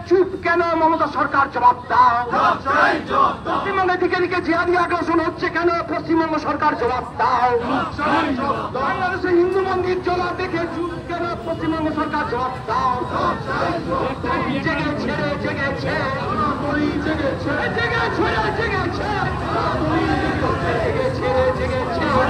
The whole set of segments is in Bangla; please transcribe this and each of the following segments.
চুপ কেন মমতা সরকার? জবাব দাও। পশ্চিমবঙ্গে দিকে দিকে জিহাদি আগ্রাসন হচ্ছে কেন? পশ্চিমবঙ্গ সরকার জবাব দাও। বাংলাদেশে হিন্দু মন্দির চলা দেখে চুপ কেন? পশ্চিমবঙ্গ সরকার জবাব দাও। জেগেছে জেগেছে জেগেছে জেগেছে জেগেছে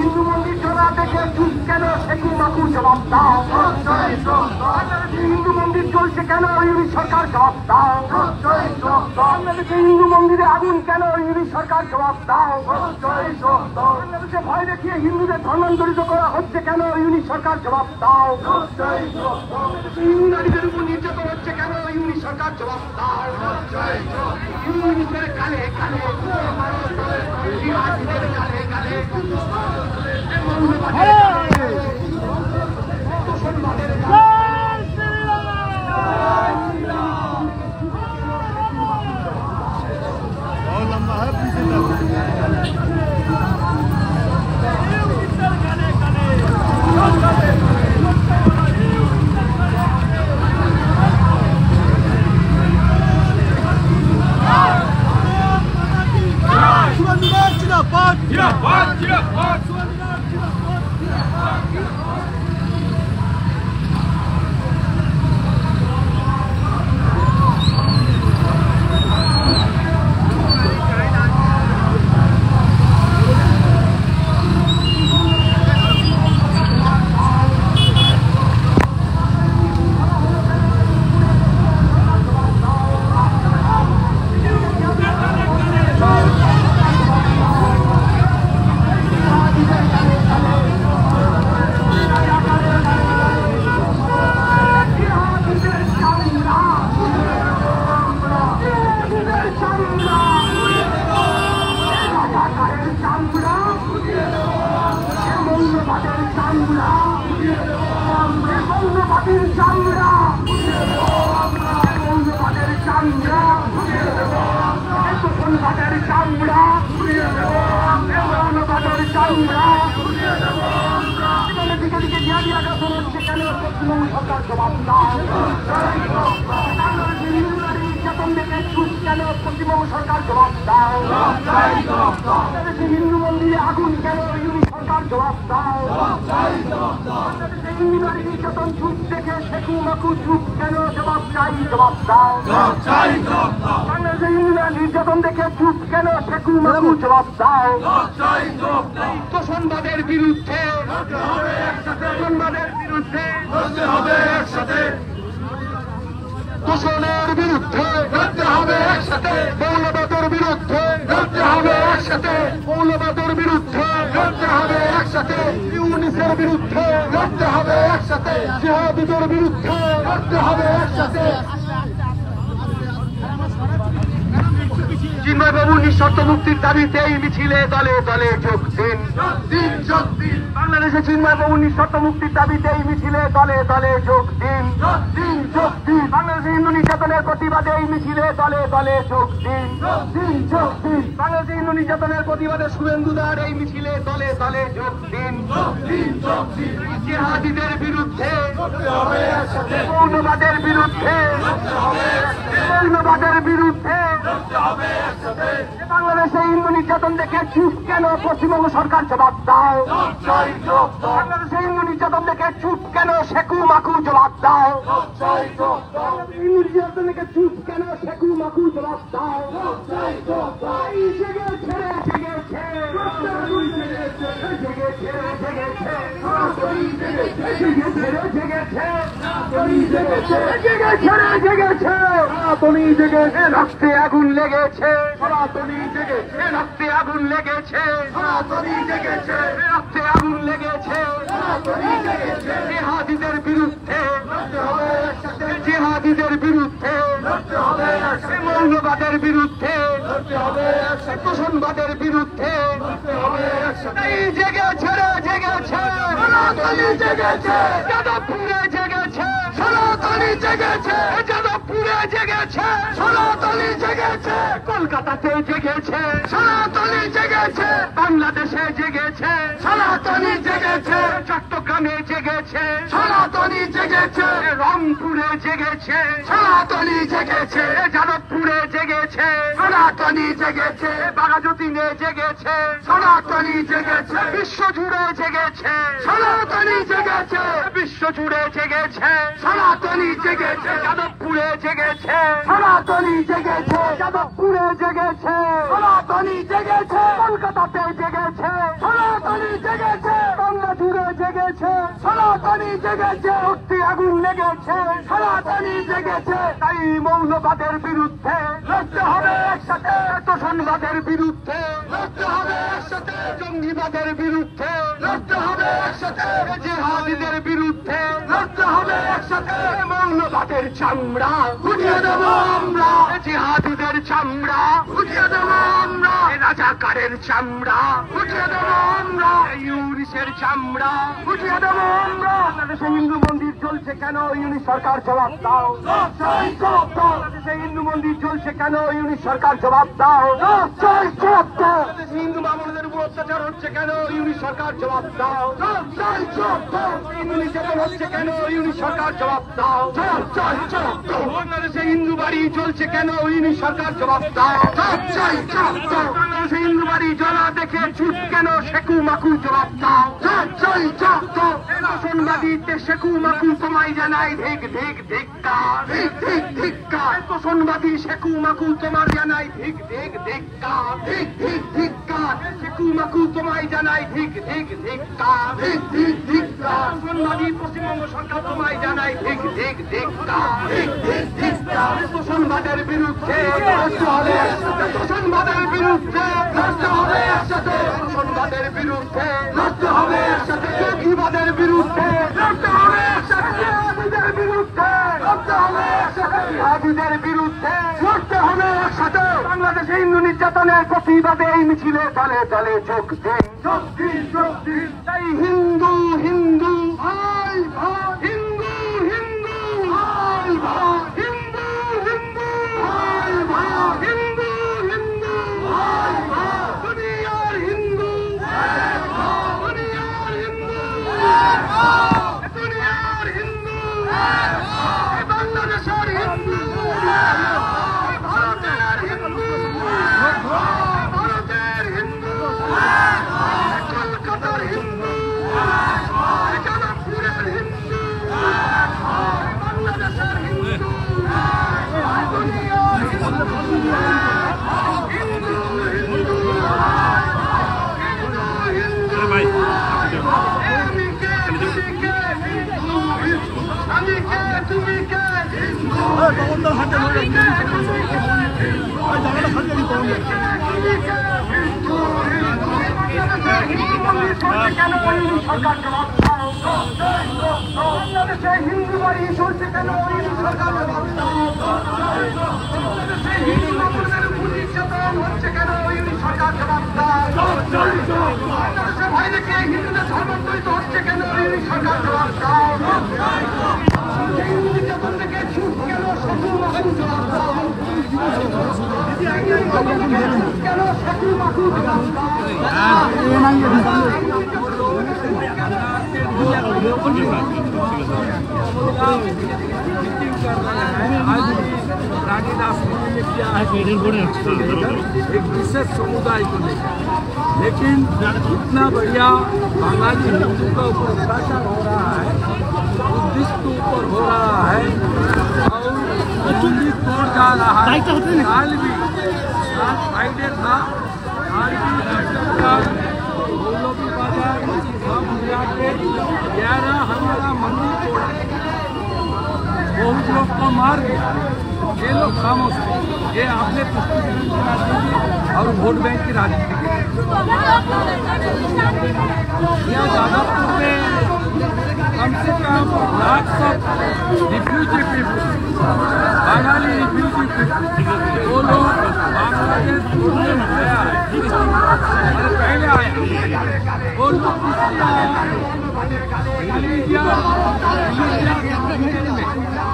হিন্দু মন্দির চলা দেখে চুপ কেন? সেকুল বাকুর জবাব দাও। হিন্দু মন্দির চলছে কেন? ইউনি সরকার জবাব দাও। বাংলাদেশে হিন্দু মন্দিরে আগুন কেন? ইউনি সরকার জবাব দাও। বাংলাদেশে ভয় দেখিয়ে হিন্দুদের ধর্মান্তরিত করা হচ্ছে কেন? ইউনি সরকার জবাব দাও। হিন্দু নারীদের উপর নির্যাতন হচ্ছে কেন? ইউনি সরকার জবাব দাও। ইউনিটের কালে কালে কালে কালে হিন্দু মন্দিরে আগুন কেন? ইউনি সরকার জবাব দাও। হিন্দুদের নির্যাতন চুপ দেখে শেখু মাকু চুপ কেন? জবাব চাই, জবাব দাও। বাংলাদেশের হিন্দুদের নির্যাতন দেখে চুপ কেন? শেখু মাকু জবাব দাও। তোষণবাদের বিরুদ্ধে, তোষণবাদের বিরুদ্ধে, তোষণের বিরুদ্ধে লড়তে হবে একসাথে, মৌলবাদের বিরুদ্ধে লড়তে হবে একসাথে, মৌলবাদের বিরুদ্ধে লড়তে হবে একসাথে, ইউনিসের বিরুদ্ধে লড়তে হবে একসাথে, জিহাদিদের বিরুদ্ধে লড়তে হবে একসাথে। চিন্ময়বাবু নিঃশর্ত মুক্তির দাবিতে এই মিছিলে দলে দলে যোগ দিন। বাংলাদেশে চিন্ময়বাবু নিঃশর্ত মুক্তির দাবিতে এই মিছিলে দলে দলে যোগ দিন। বাংলাদেশে হিন্দু নির্যাতনের প্রতিবাদে এই মিছিলে দলে দলে যোগ দিন। বাংলাদেশে হিন্দু নির্যাতনের প্রতিবাদে শুভেন্দুদার এই মিছিলে দলে দলে যোগ দিন। জিহাদিদের বিরুদ্ধে, মৌলবাদের বিরুদ্ধে, মৌলবাদের বিরুদ্ধে বাংলাদেশে হিন্দু নির্যাতন দেখে চুপ কেন? পশ্চিমবঙ্গ সরকার জবাব দাও। বাংলাদেশে হিন্দু নির্যাতন দেখে চুপ কেন? শেখু মাকু জবাব দাও। হিন্দু নির্যাতন দেখে চুপ কেন? শেখু মাকু জবাব দাও। রক্তে আগুন লেগেছে, রক্তে আগুন লেগেছে, রক্তে আগুন লেগেছে। জিহাদিদের বিরুদ্ধে, জিহাদিদের বিরুদ্ধে, মৌলবাদের বিরুদ্ধে, তোষণবাদের বিরুদ্ধে জেগেছে, জেগেছে, জেগেছে, যাদবপুরে জেগেছে, সনাতনী জেগেছে, যাদবপুরে জেগেছে, সনাতনী জেগেছে, কলকাতাতে জেগেছে, সনাতনী জেগেছে, বাংলাদেশে জেগেছে, সনাতনী জেগেছে, চট্টগ্রামে জেগেছে, সনাতনী জেগেছে, রংপুরে জেগেছে, সনাতনী জেগেছে, যাদবপুরে জেগেছে, সনাতনী জেগেছে, বাঘাযতীনে জেগেছে, সনাতনী জেগেছে, বিশ্বজুড়ে জেগেছে, সনাতনী জেগেছে, বিশ্বজুড়ে জেগেছে, সনাতনী জেগেছে, যাদবপুরে জেগেছে, সনাতনী জেগেছে, যাদবপুরে জেগেছে, সনাতনী জেগেছে, কলকাতাতে জেগেছে, সনাতনী জেগেছে, বাংলা জুড়ে জেগেছে, সনাতনী জেগেছে, রক্তে আগুন লেগেছে, সনাতনী জেগেছে। তাই মৌলবাদের বিরুদ্ধে লড়তে হবে একসাথে, তোষণবাদের বিরুদ্ধে লড়তে হবে একসাথে, জঙ্গিবাদের বিরুদ্ধে লড়তে হবে একসাথে, জিহাদিদের বিরুদ্ধে লড়তে হবে একসাথে। মৌলবাদের চামড়া উঠিয়ে দেবো আমরা, জিহাদিদের চামড়া উঠিয়ে দেবো আমরা, রাজাকারের চামড়া উঠিয়ে দেবো আমরা, ইউনিসের চামড়া উঠিয়ে দেবো আমরা। বাংলাদেশে হিন্দু মন্দির চলছে কেন? ইউনিস সরকার জবাব দাও। বাংলাদেশে হিন্দু মন্দির চলছে কেন? ইউনিস সরকার জবাব দাও। বাংলাদেশে হিন্দু মামলাদের উপর অত্যাচার হচ্ছে কেন? ইউনিস সরকার জবাব দাও। হিন্দু নির্যাতন হচ্ছে কেন? ইউনিস সরকার জবাব দাও। বাংলাদেশে হিন্দু বাড়ি চলছে কেন? ইউনিস সরকার জবাব দাও। বাংলাদেশে হিন্দু বাড়ি জ্বলা দেখে চুপ কেন? শেখু মাকু জবাব দাও। তোষণবাদীতে শেখু মাকু তোমায় জানাই ধিক ধিক ধিক্কার, ধিক ধিক ধিক্কার। তোষণবাদী শেখু মাকু তোমার জানাই ধিক ধিক ধিক্কার, ধিক ধিক ধিক্কার। শেখু মাকু তোমায় জানাই ধিক ধিক ধিক্কার, ধিক ধিক ধিক্কার। তোষণবাদী পশ্চিমবঙ্গ সরকার তোমায় জানাই ধিক ধিক ধিক্কার, ধিক ধিক ধিক্কার। তোষণবাদের বিরুদ্ধে লড়তে হবে একসাথে, তোষণবাদের বিরুদ্ধে লড়তে হবে একসাথে, তোষণবাদের বিরুদ্ধে লড়তে হবে একসাথে, জঙ্গিবাদের বিরুদ্ধে লড়তে হবে একসাথে, জিহাদিদের বিরুদ্ধে লড়তে হবে একসাথে, জিহাদিদের বিরুদ্ধে লড়তে হবে একসাথে। বাংলাদেশে হিন্দু নির্যাতনের প্রতিবাদে এই মিছিলে দলে দলে যোগ দিন, যোগ দিন, যোগ দিন। তাই হিন্দু হিন্দু ভাই ভাই, হিন্দু হিন্দু ভাই ভাই, হিন্দু হিন্দু ভাই ভাই, হিন্দু হিন্দু ভাই ভাই, দুনিয়ার হিন্দু, দুনিয়ার হিন্দু, দুনিয়ার হিন্দু, বাংলাদেশের হিন্দু, ভারতের হিন্দু, ভারতের হিন্দু, কলকাতার হিন্দু, তুমি কে কেন সরকার জবাব দাও বাংলাদেশে হিন্দু বাড়ি চলছে কেন সরকার জবাব দাও বাংলাদেশে হিন্দু মুসলমানের উপর নির্যাতন হচ্ছে কেন সরকার জবাব দাও বাংলাদেশে ভাই রেখে হিন্দুদের ধর্মান্তরিত হচ্ছে কেন সরকার জবাব দাও হিন্দু নির্যাতন থেকে ছুট কেন শ্বশুর মাসুর জবাব দাও কেন শ্বশুর মাসুর জবাব দাও एक विशेष समुदाय को लेकर, लेकिन इतना बढ़िया बंगाली हिंदू का ऊपर अत्याचार हो रहा है, बुद्धिस्ट के ऊपर हो रहा है और मंदिर तोड़ जा रहा है। काल भी फ्राइडे था, आज भी गोलोकी बाजार के 11 हमारा मंदिर तोड़ा, बहुत लोग को मार दिया। ये लोग खामोश है, ये आपने पुष्टिकरण की राजनीति और वोट बैंक की राजनीति यहाँ जादवपुर में कम से कम lakh refugee people, Bengali refugee people, वो लोग बांग्लादेश छोड़ने गया है और पहले आया वो लोग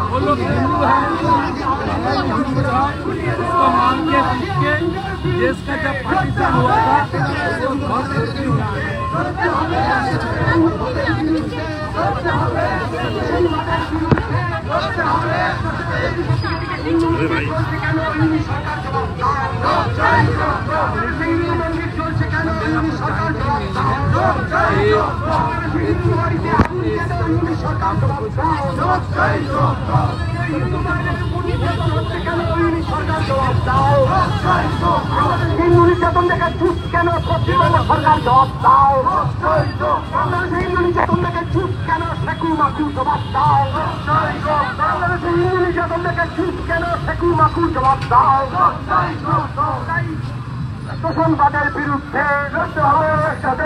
वो लोग हिंदू है, उसको मान के सीख के देश का जब पार्टीशन हुआ था वो बहुत खुशी हुआ है। হিন্দু নির্যাতন দেখে চুপ কেন সরকার জবাব দাও হিন্দু নির্যাতন দেখে চুপ কেন শেখু মাকু জবাব দাও হিন্দু নির্যাতন দেখে চুপ কেন শেখু মাকু জবাব দাও শোষণবাদের বিরুদ্ধে লড়তে হবে,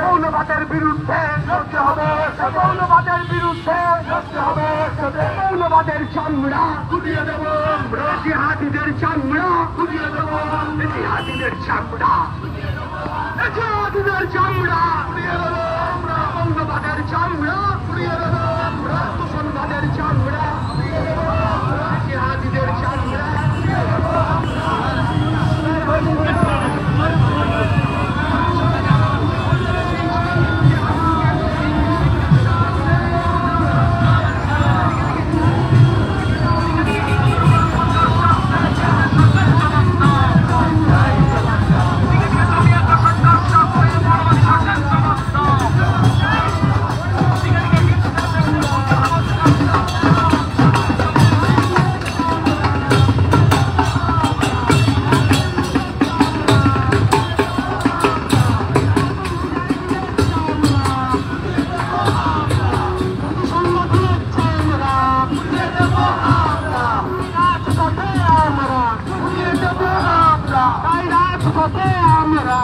মৌলবাদের বিরুদ্ধে লড়তে হবে, মৌলবাদের বিরুদ্ধে লড়তে হবে, মৌলবাদের চামড়া গুটিয়ে দেব, জিহাদিদের চামড়া গুটিয়ে দেব, জিহাদিদের চামড়া, জিহাদিদের চামড়া গুটিয়ে দেব, মৌলবাদের চামড়া গুটিয়ে দেব, শোষণবাদের চামড়া গুটিয়ে দেব, জিহাদিদের চামড়া আমরা